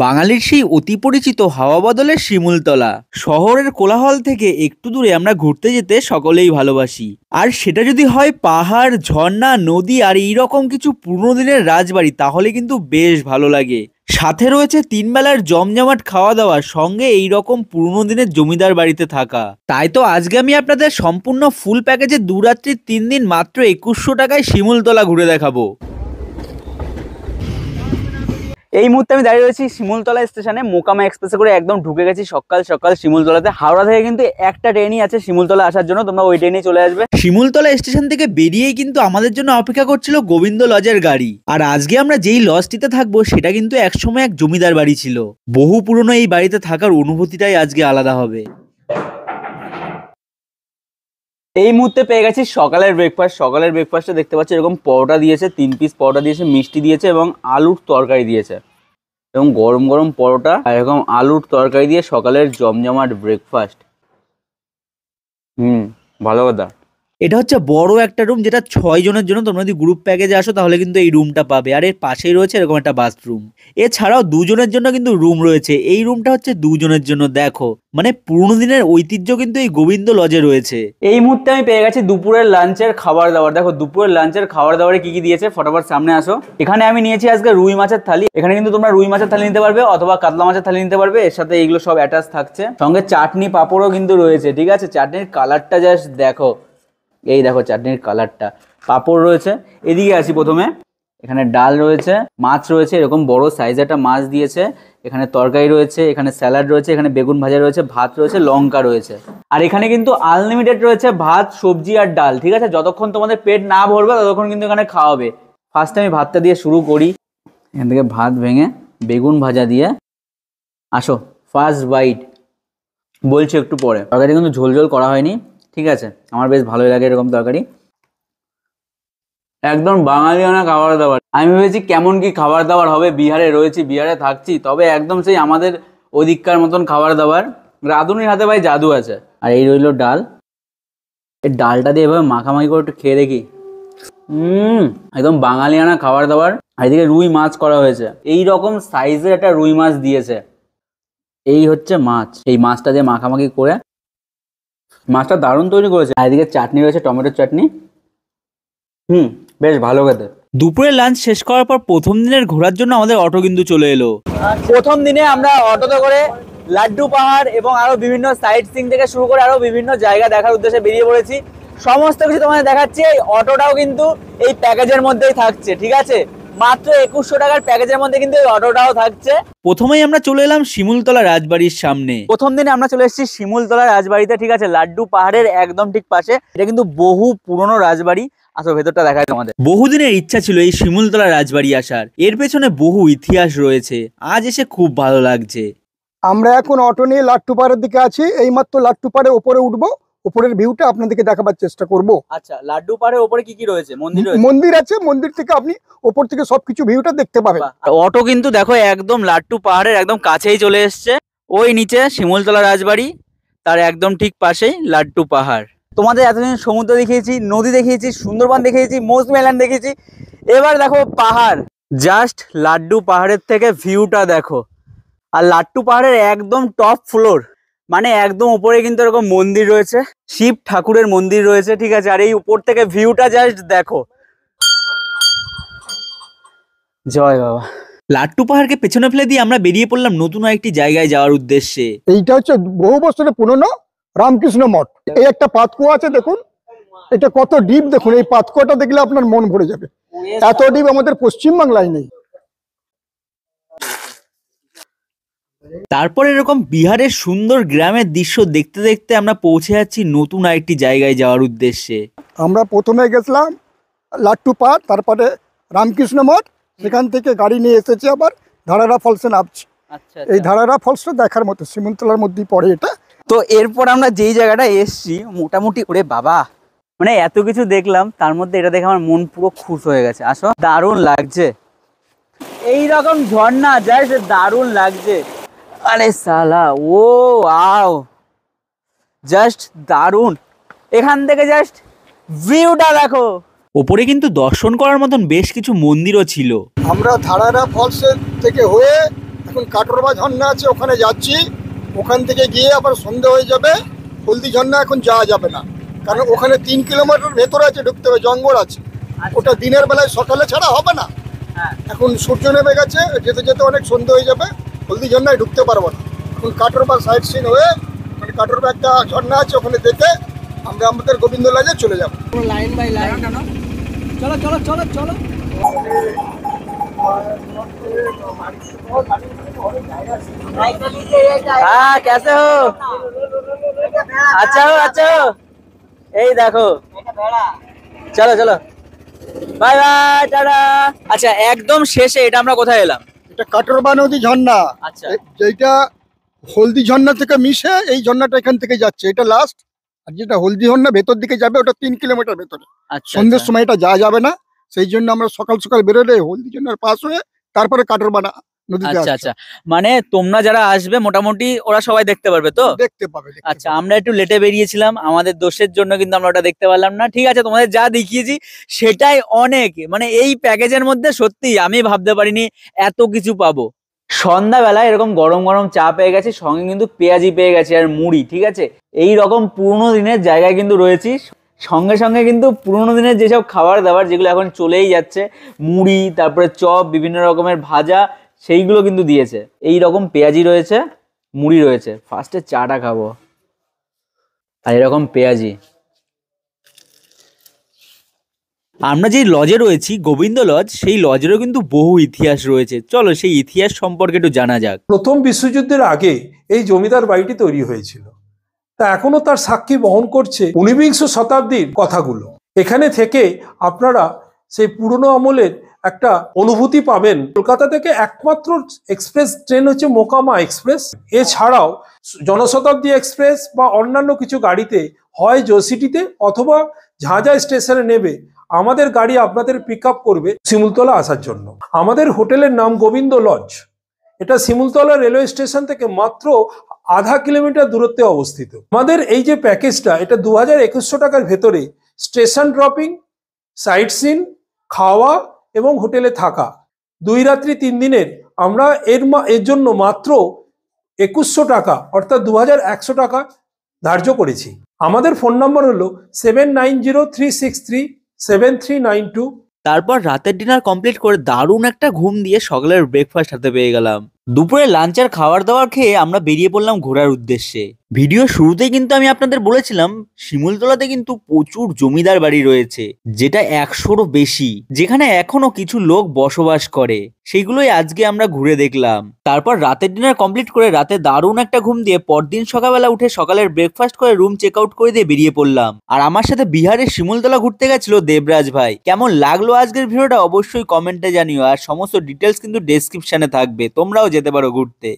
বাঙালির সেই অতি পরিচিত হাওয়া বদলের শিমুলতলা শহরের কোলাহল থেকে একটু দূরে আমরা ঘুরতে যেতে সকলেই ভালোবাসি। আর সেটা যদি হয় পাহাড়, ঝর্ণা, নদী আর এইরকম কিছু পুরনো দিনের রাজবাড়ি, তাহলে কিন্তু বেশ ভালো লাগে। সাথে রয়েছে 3 বেলার জমজমাট খাওয়া দাওয়া, সঙ্গে এইরকম পুরনো দিনের জমিদার বাড়িতে থাকা। তাই তো আজকে আমি আপনাদের সম্পূর্ণ ফুল প্যাকেজে 2 রাত্রি 3 দিন মাত্র 2100 টাকায় শিমুলতলা ঘুরে দেখাবো। এই মুহূর্তে আমি দাঁড়িয়ে রয়েছি শিমুলতলা স্টেশনে। মোকামা এক্সপ্রেসে করে একদম ঢুকে গেছি সকাল সকাল শিমুলতলাতে। হাওড়া থেকে কিন্তু একটা ট্রেনই আছে শিমুলতলা আসার জন্য, তোমরা ওই ট্রেনেই চলে আসবে। শিমুলতলা স্টেশন থেকে বেরিয়েই কিন্তু আমাদের জন্য অপেক্ষা করছিল গোবিন্দ লজের গাড়ি। আর আজকে আমরা যেই লজটিতে থাকবো সেটা কিন্তু একসময় এক জমিদার বাড়ি ছিল। বহু পুরনো এই বাড়িতে থাকার অনুভূতিটাই আজকে আলাদা হবে। এই মুহূর্তে পেয়ে গেছি সকালের ব্রেকফাস্ট। সকালের ব্রেকফাস্টে দেখতে পাচ্ছি এরকম পরোটা দিয়েছে, 3 পিস পরোটা দিয়েছে, মিষ্টি দিয়েছে এবং আলুর তরকারি দিয়েছে। এবং গরম গরম পরোটা আর এরকম আলুর তরকারি দিয়ে সকালের জমজমাট ব্রেকফাস্ট। ভালো কথা। এটা হচ্ছে বড় একটা রুম, যেটা 6 জনের জন্য। তোমরা যদি গ্রুপ প্যাকেজে আসো তাহলে কিন্তু এই রুমটা পাবে। আর এর পাশেই রয়েছে এরকম একটা বাথরুম। এছাড়াও 2 জনের জন্য কিন্তু রুম রয়েছে। এই রুমটা হচ্ছে 2 জনের জন্য। দেখো, মানে পুরনো দিনের ঐতিহ্য কিন্তু এই গোবিন্দ লজে রয়েছে। এই মুহূর্তে আমি পেয়ে গেছি দুপুরের লাঞ্চের খাবার দাবার। দেখো দুপুরের লাঞ্চের খাবার দাবারে কি কি দিয়েছে, ফটাফট সামনে আসো। এখানে আমি নিয়েছি আজকে রুই মাছের থালি। এখানে কিন্তু তোমরা রুই মাছের থালি নিতে পারবে অথবা কাতলা মাছের থালি নিতে পারবে। এর সাথে এইগুলো সব অ্যাটাচ থাকছে, সঙ্গে চাটনি পাঁপড়ও কিন্তু রয়েছে। ঠিক আছে, চাটনির কালারটা জাস্ট দেখো, এই দেখো চাটনির কালারটা। পাঁপড় রয়েছে। এদিকে আসি প্রথমে, এখানে ডাল রয়েছে, মাছ রয়েছে, এরকম বড় সাইজ একটা মাছ দিয়েছে। এখানে তরকারি রয়েছে, এখানে স্যালাড রয়েছে, এখানে বেগুন ভাজা রয়েছে, ভাত রয়েছে, লঙ্কা রয়েছে। আর এখানে কিন্তু আনলিমিটেড রয়েছে ভাত, সবজি আর ডাল। ঠিক আছে, যতক্ষণ তোমাদের পেট না ভরবে ততক্ষণ কিন্তু এখানে খাওয়াবে। ফার্স্টে আমি ভাতটা দিয়ে শুরু করি। এখান থেকে ভাত ভেঙে বেগুন ভাজা দিয়ে আসো, ফার্স্ট বাইট। বলছি একটু পরে। তরকারি কিন্তু ঝোল ঝোল করা হয়নি। ঠিক আছে, আমার বেশ ভালোই লাগে এরকম তরকারি। একদম বাঙালিয়ানা খাবার দাবার। আমি ভেবেছি কেমন কি খাবার দাবার হবে, বিহারে রয়েছি, বিহারে থাকছি, তবে একদম সেই আমাদের ওদিককার মতন খাবার দাবার। রাঁধুনির হাতে ভাই জাদু আছে। আর এই রইল ডাল। এই ডালটা দিয়ে এভাবে মাখামাখি করে একটু খেয়ে দেখি। একদম বাঙালিয়ানা খাবার দাবার। আর এদিকে রুই মাছ করা হয়েছে, এই রকম সাইজের একটা রুই মাছ দিয়েছে। এই হচ্ছে মাছ। এই মাছটা দিয়ে মাখামাখি করে, মাছটা দারুণ তৈরি করেছে। আর এদিকে চাটনি রয়েছে, টমেটোর চাটনি। বেশ ভালো খেতে। দুপুরের লাঞ্চ শেষ করার পর প্রথম দিনের ঘোরার জন্য আমাদের অটো কিন্তু চলে এলো। প্রথম দিনে আমরা অটোতে করে লাড্ডু পাহাড় এবং আরো বিভিন্ন সাইট সিং থেকে শুরু করে আরো বিভিন্ন জায়গা দেখার উদ্দেশ্যে বেরিয়ে পড়েছি। সমস্ত কিছু তোমাদের দেখাচ্ছি। এই অটোটাও কিন্তু এই প্যাকেজের মধ্যেই থাকছে। ঠিক আছে, মাত্র 2100 টাকার প্যাকেজের মধ্যে কিন্তু এই অটোটাও থাকছে। প্রথমেই আমরা চলে এলাম শিমুলতলা রাজবাড়ির সামনে। প্রথম দিনে আমরা চলে এসেছি শিমুলতলা রাজবাড়িতে। ঠিক আছে, লাড্ডু পাহাড়ের একদম ঠিক পাশে। এটা কিন্তু বহু পুরনো রাজবাড়ি। আসো ভেতরটা দেখায় তোমাদের। বহুদিনের ইচ্ছা ছিল এই শিমুলতলা রাজবাড়ি আসার। এর পেছনে বহু ইতিহাস রয়েছে। আজ এসে খুব ভালো লাগছে। আমরা এখন অটো নিয়ে লাট্টুপাড়ের দিকে আছি। এইমাত্র লাট্টুপাড়ে উপরে উঠবো। উপরের ভিউটা আপনাদেরকে দেখাবার চেষ্টা করব। আচ্ছা, লাড্ডু পাহাড়ের উপরে কি কি রয়েছে? মন্দির আছে। মন্দির থেকে আপনি উপর থেকে সবকিছু ভিউটা দেখতে পাবেন। অটো কিন্তু দেখো একদম লাড্ডু পাহাড়ের একদম কাছেই চলে এসছে। ওই নিচে শিমুলতলা রাজবাড়ি, তার একদম ঠিক পাশেই লাড্ডু পাহাড়। তোমাদের এতদিন সমুদ্র দেখিয়েছি, নদী দেখিয়েছি, সুন্দরবন দেখিয়েছি, মৌসুমী আইল্যান্ড দেখিয়েছি। এবার দেখো পাহাড়। জাস্ট লাড্ডু পাহাড়ের থেকে ভিউটা দেখো। আর লাড্ডু পাহাড়ের একদম টপ ফ্লোর, মানে একদম উপরে কিন্তু এরকম মন্দির রয়েছে, শিব ঠাকুরের মন্দির রয়েছে। ঠিক আছে, আর এই উপর থেকে ভিউটা জাস্ট দেখো। জয় বাবা। লাট্টু পাহাড়কে পেছনে ফেলে দিয়ে আমরা বেরিয়ে পড়লাম নতুন একটি জায়গায় যাওয়ার উদ্দেশ্যে। এইটা হচ্ছে বহু বছরের পুরনো রামকৃষ্ণ মঠ। এই একটা পাতকুয়া আছে, দেখুন এটা কত ডিপ। দেখুন এই পাতকুয়াটা দেখলে আপনার মন ভরে যাবে। এত ডিপ আমাদের পশ্চিমবাংলায় নেই। তারপর এরকম বিহারের সুন্দর গ্রামের দৃশ্য দেখতে দেখতে আমরা পৌঁছে যাচ্ছি নতুন আরেকটি জায়গায় যাওয়ার উদ্দেশ্যে। আমরা প্রথমে গেছিলাম লাট্টু পাহাড়, তারপরে রামকৃষ্ণ মঠ। সেখান থেকে গাড়ি নিয়ে এসেছি আবার ধারারা ফলসে নামছি। এই ধারারা ফলসটা দেখার মতো, শিমুলতলার মধ্যেই পড়ে এটা। তো এরপর আমরা যেই জায়গাটা এসছি, মোটামুটি ওরে বাবা, মানে এত কিছু দেখলাম, তার মধ্যে এটা দেখে আমার মন পুরো খুশ হয়ে গেছে। আসো, দারুণ লাগছে। এইরকম ঝর্ণা জাস্ট দারুণ লাগছে। আরে সালা, ও আও, জাস্ট দারুণ। এখান থেকে জাস্ট ভিউটা দেখো। ওপরে কিন্তু দর্শন করার মতন বেশ কিছু মন্দিরও ছিল। আমরা ধারারা ফলসের থেকে হয়ে এখন কাটোরবা ঝর্ণা আছে, ওখানে যাচ্ছি। ওখান থেকে গিয়ে আবার সন্ধে হয়ে যাবে, হলদি ঝর্ণা এখন যাওয়া যাবে না, কারণ ওখানে 3 কিলোমিটার ভেতরে আছে, ঢুকতে হবে, জঙ্গল আছে। ওটা দিনের বেলায় সকালে ছাড়া হবে না। এখন সূর্য নেমে গেছে, যেতে যেতে অনেক সন্ধে হয়ে যাবে, হলদি ঝর্ণায় ঢুকতে পারবো না। এখন কাটোরবা সাইড সিন হয়ে, মানে কাটোরবা একটা ঝর্ণা আছে, ওখানে দেখে আমরা আমাদের গোবিন্দ লজে চলে যাবো। Line by line. চলো চলো চলো চলো। हाँ कैसे हो? अच्छा हो এই দেখো, চলো চলো, বাই বাই, টাটা। আচ্ছা, একদম শেষে এটা আমরা কোথায় এলাম? এটা কাটোরবা নদী ঝর্ণা। আচ্ছা। যেটা হলদি ঝর্ণা থেকে মিশে এই ঝর্ণাটা এখান থেকে যাচ্ছে, এটা লাস্ট। আর যেটা হলদি ঝর্ণা ভেতর দিকে যাবে, ওটা 3 কিলোমিটার ভেতরে। আচ্ছা, সন্ধ্যের সময় এটা যাওয়া যাবে না, সেই জন্য আমরা সকাল সকাল বেরোলে হলদি ঝর্ণার পাশ হয়ে তারপরে কাটোরবা নদীতে আচ্ছা আসছে। আচ্ছা, মানে তোমরা যারা আসবে মোটামুটি ওরা সবাই দেখতে পারবে তো? দেখতে পাবে। আচ্ছা, আমরা একটু লেটে বেরিয়েছিলাম, আমাদের দোষের জন্য কিন্তু আমরা ওটা দেখতে পারলাম না। ঠিক আছে, তোমাদের যা দেখিয়েছি সেটাই অনেক। মানে এই প্যাকেজের মধ্যে সত্যি আমি ভাবতে পারিনি এত কিছু পাবো। সন্ধ্যাবেলায় এরকম গরম গরম চা পেয়ে গেছি, সঙ্গে কিন্তু পেঁয়াজি পেয়ে গেছি আর মুড়ি। ঠিক আছে, এই রকম পুরোনো দিনের জায়গায় কিন্তু রয়েছি। সঙ্গে সঙ্গে কিন্তু পুরোনো দিনের যেসব খাবার দাবার যেগুলো এখন চলেই যাচ্ছে, মুড়ি, তারপরে চপ, বিভিন্ন রকমের ভাজা, সেইগুলো কিন্তু দিয়েছে। এই রকম পেঁয়াজি রয়েছে, মুড়ি রয়েছে। ফার্স্টে চাটা খাবো, আর এরকম পেঁয়াজি। আমরা যে লজে রয়েছি, গোবিন্দ লজ, সেই লজেরও কিন্তু বহু ইতিহাস রয়েছে। চলো সেই ইতিহাস সম্পর্কে একটু জানা যাক। প্রথম বিশ্বযুদ্ধের আগে এই জমিদার বাড়িটি তৈরি হয়েছিল, তা এখনো তার সাক্ষী বহন করছে 19বিংশ শতাব্দীর কথাগুলো। এখানে থেকে আপনারা সেই পুরনো আমলের একটা অনুভূতি পাবেন। কলকাতা থেকে একমাত্র এক্সপ্রেস ট্রেন হচ্ছে মোকামা এক্সপ্রেস। এছাড়াও জনশতাব্দী এক্সপ্রেস বা অন্যান্য কিছু গাড়িতে হয় জোসিটিতে অথবা ঝাঁঝা স্টেশনে নেবে, আমাদের গাড়ি আপনাদের পিক আপ করবে শিমুলতলা আসার জন্য। আমাদের হোটেলের নাম গোবিন্দ লজ। এটা শিমুলতলা রেলওয়ে স্টেশন থেকে মাত্র আধা কিলোমিটার দূরত্বে অবস্থিত। আমাদের এই যে প্যাকেজটা, এটা 2100 টাকার ভেতরে স্টেশন ড্রপিং, সাইট সিন, খাওয়া এবং হোটেলে থাকা, 2 রাত্রি 3 দিনের আমরা এর জন্য মাত্র 2100 টাকা অর্থাৎ 2100 টাকা ধার্য করেছি। আমাদের ফোন নম্বর হলো 7903637392। তারপর রাতের ডিনার কমপ্লিট করে দারুণ একটা ঘুম দিয়ে সকালের ব্রেকফাস্ট হাতে পেয়ে গেলাম। দুপুরে লাঞ্চ আর খাবার দাবার খেয়ে আমরা বেরিয়ে পড়লাম ঘোরার উদ্দেশ্যে। ভিডিও শুরুতেই কিন্তু আমি আপনাদের বলেছিলাম শিমুলতলাতে কিন্তু প্রচুর জমিদার বাড়ি রয়েছে, যেটা 100রও বেশি, যেখানে এখনো কিছু লোক বসবাস করে। সেইগুলোই আজকে আমরা ঘুরে দেখলাম। তারপর রাতের ডিনার কমপ্লিট করে রাতে দারুণ একটা ঘুম দিয়ে পরদিন সকালবেলা উঠে সকালের ব্রেকফাস্ট করে রুম চেক আউট করে দিয়ে বেরিয়ে পড়লাম। আর আমার সাথে বিহারের শিমুলতলা ঘুরতে গেছিল দেবরাজ ভাই। কেমন লাগলো আজকের ভিডিওটা অবশ্যই কমেন্টে জানিও, আর সমস্ত ডিটেলস কিন্তু ডেসক্রিপশনে থাকবে, তোমরাও যেতে পারো ঘুরতে।